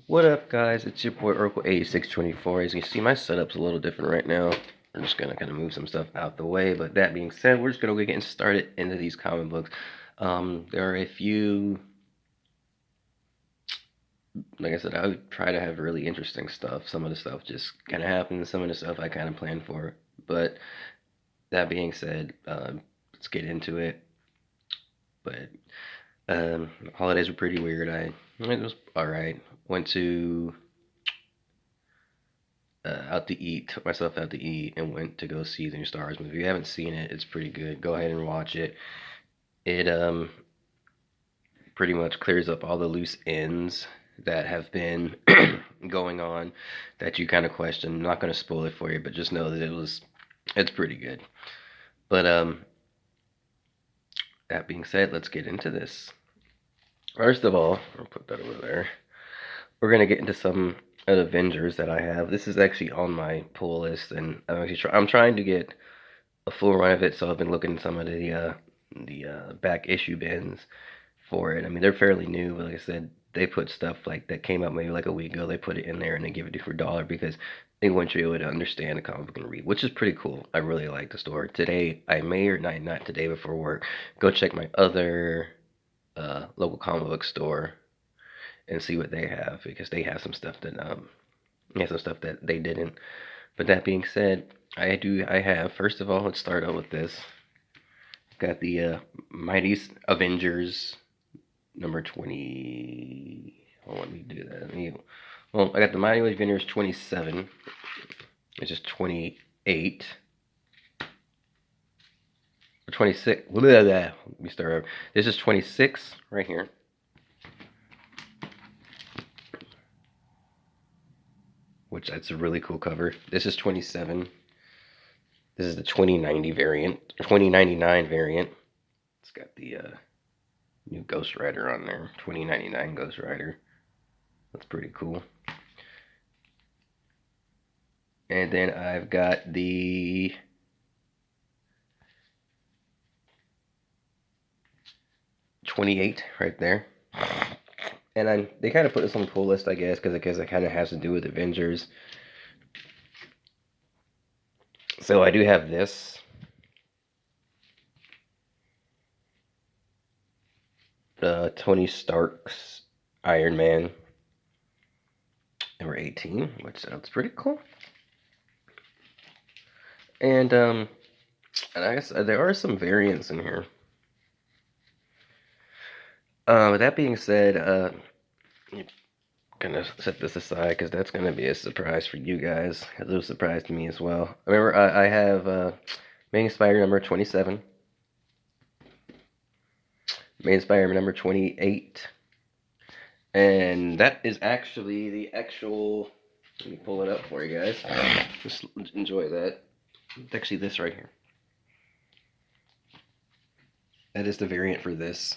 What up, guys? It's your boy Oracle8624. As you can see, my setup's a little different right now. I'm just gonna kind of move some stuff out the way. But that being said, we're just gonna get getting started into these comic books. There are a few, like I said, I would try to have really interesting stuff. Some of the stuff just kind of happens. Some of the stuff I kind of planned for. But that being said, let's get into it. But holidays were pretty weird. It was all right. Went to out to eat, took myself out to eat, and went to go see the new Star Wars movie. If you haven't seen it, it's pretty good. Go ahead and watch it. It pretty much clears up all the loose ends that have been going on that you kind of question. I'm not going to spoil it for you, but just know that it's pretty good. But that being said, let's get into this. First of all, I'll put that over there. We're gonna get into some of the Avengers that I have. This is actually on my pull list, and I'm trying to get a full run of it. So I've been looking at some of the back issue bins for it. I mean, they're fairly new, but like I said, they put stuff like that came out maybe like a week ago. They put it in there and they give it to you for $1 because they want you to understand the comic book and read, which is pretty cool. I really like the store. Today, I may or not today before work, go check my other local comic book store and see what they have because they have some stuff that they didn't. But that being said, I have first of all, let's start out with this. Got the Mighty Avengers number 20. Oh, let me do that. Well, I got the Mighty Avengers 27, which is 28. 26. Blah, blah, blah. Let me start over. This is 26 right here. Which that's a really cool cover. This is 27. This is the 2090 variant, 2099 variant. It's got the new Ghost Rider on there, 2099 Ghost Rider. That's pretty cool. And then I've got the '28 right there. And they kind of put this on the pull list, I guess, because it kind of has to do with Avengers. So I do have this. Tony Stark's Iron Man number 18, which sounds pretty cool. And I guess there are some variants in here. With that being said, I'm gonna set this aside because that's gonna be a surprise for you guys. A little surprise to me as well. Remember, I have Main Spider number 27, Main Spider number 28, and that is actually the actual. Let me pull it up for you guys. Just enjoy that. It's actually this right here. That is the variant for this.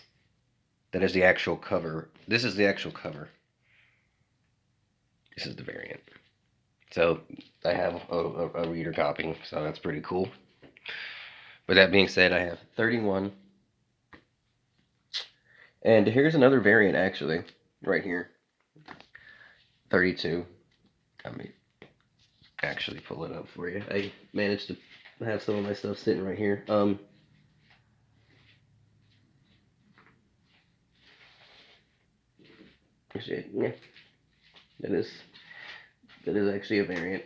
That is the actual cover. This is the actual cover. This is the variant. So I have a reader copy, so that's pretty cool. With that being said, I have 31. And here's another variant, actually, right here. 32. Let me actually pull it up for you. I managed to have some of my stuff sitting right here. Yeah, that is actually a variant.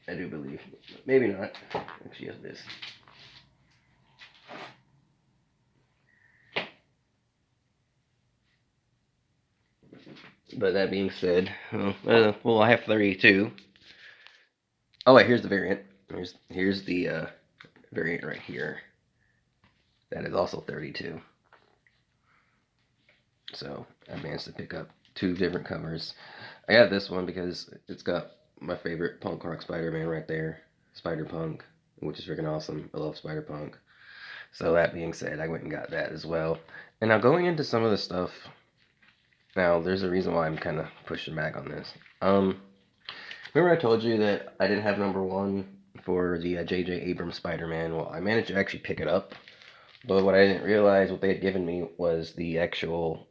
I do believe. Maybe not. Actually, yes, it is. But that being said, well, I have 32. Oh wait, here's the variant. Here's the variant right here. That is also 32. So I managed to pick up two different covers. I got this one because it's got my favorite punk rock Spider-Man right there, Spider-Punk, which is freaking awesome. I love Spider-Punk. So that being said, I went and got that as well. And now going into some of the stuff. Now there's a reason why I'm kind of pushing back on this. Remember I told you that I didn't have number one for the J.J. Abrams Spider-Man? Well, I managed to actually pick it up. But what I didn't realize, what they had given me was the actual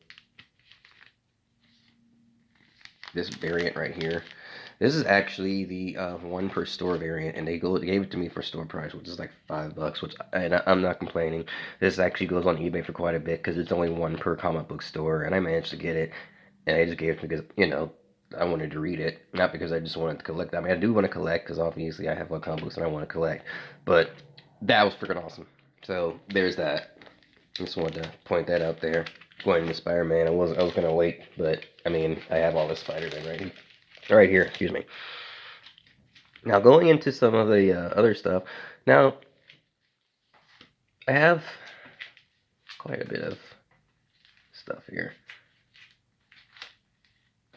this variant right here. This is actually the one per store variant, and they gave it to me for store price, which is like $5, which I'm not complaining. This actually goes on eBay for quite a bit because it's only one per comic book store, and I managed to get it, and I just gave it because I wanted to read it, not because I just wanted to collect. I mean, I do want to collect because obviously I have a lot of comic books and I want to collect, but that was freaking awesome. So there's that. Just wanted to point that out there. Going to Spider-Man, I was gonna wait, but I mean, I have all the Spider-Man right here. Excuse me. Now going into some of the other stuff. Now I have quite a bit of stuff here.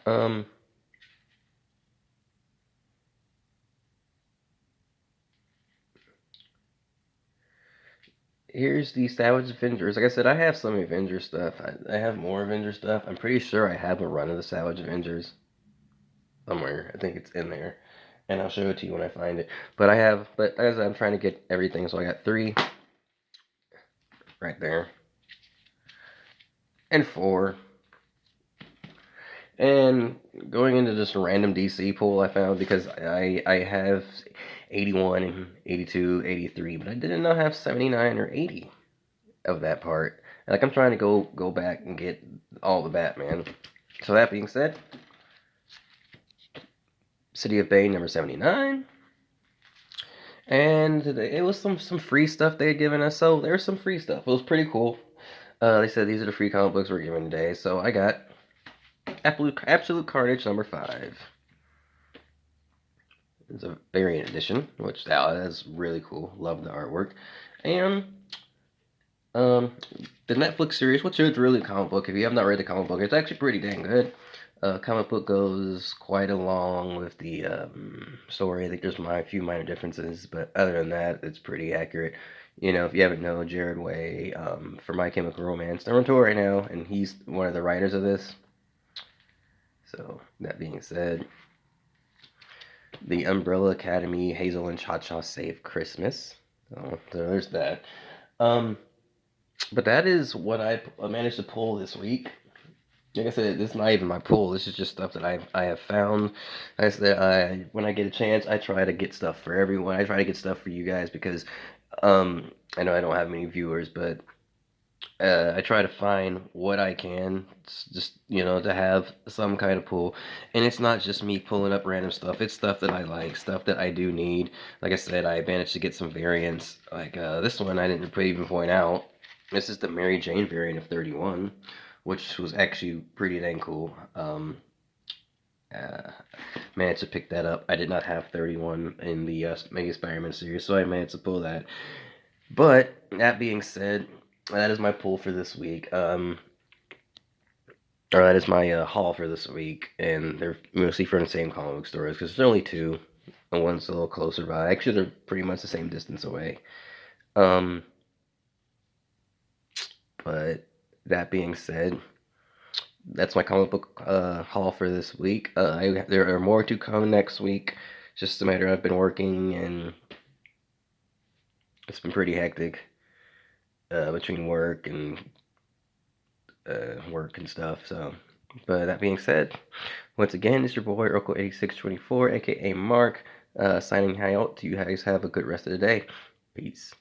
Um, Here's the Savage Avengers. Like I said, I have some Avengers stuff. I have more Avengers stuff. I'm pretty sure I have a run of the Savage Avengers somewhere. I think it's in there, and I'll show it to you when I find it. But as I'm trying to get everything, so I got 3 right there, and 4. And going into just a random DC pool I found because I have 81 and 82, 83, but I didn't know I have 79 or 80 of that part. Like I'm trying to go back and get all the Batman. So that being said, City of Bane number 79. And it was some free stuff they had given us. So there was some free stuff. It was pretty cool. They said these are the free comic books we're giving today. So I got Absolute Carnage number 5. It's a variant edition, which that's really cool. Love the artwork. And the Netflix series, which is really a comic book. If you have not read the comic book, it's actually pretty dang good. Comic book goes quite along with the story. I think there's a few minor differences, but other than that, it's pretty accurate. If you haven't known Jared Way for My Chemical Romance, they're on tour right now, and he's one of the writers of this. So that being said, the Umbrella Academy, Hazel and Cha Cha Save Christmas. So there's that. But that is what I managed to pull this week. Like I said, this is not even my pull. This is just stuff that I have found. Like I said, when I get a chance, I try to get stuff for everyone. I try to get stuff for you guys because I know I don't have many viewers, but I try to find what I can, just to have some kind of pull. And it's not just me pulling up random stuff. It's stuff that I like, stuff that I do need. Like I said, I managed to get some variants. Like this one, I didn't even point out. This is the Mary Jane variant of 31, which was actually pretty dang cool. Uh, Managed to pick that up. I did not have 31 in the Mega Spider-Man series, so I managed to pull that. But that being said, that is my pull for this week. Or that is my haul for this week, and they're mostly from the same comic book stores because there's only 2, and one's a little closer by. Actually, they're pretty much the same distance away. Um, but that being said, that's my comic book haul for this week. There are more to come next week. It's just a matter I've been working, and it's been pretty hectic between work and stuff. So, but that being said, once again, it's your boy Urkel8624, aka Mark, signing out. You guys have a good rest of the day. Peace.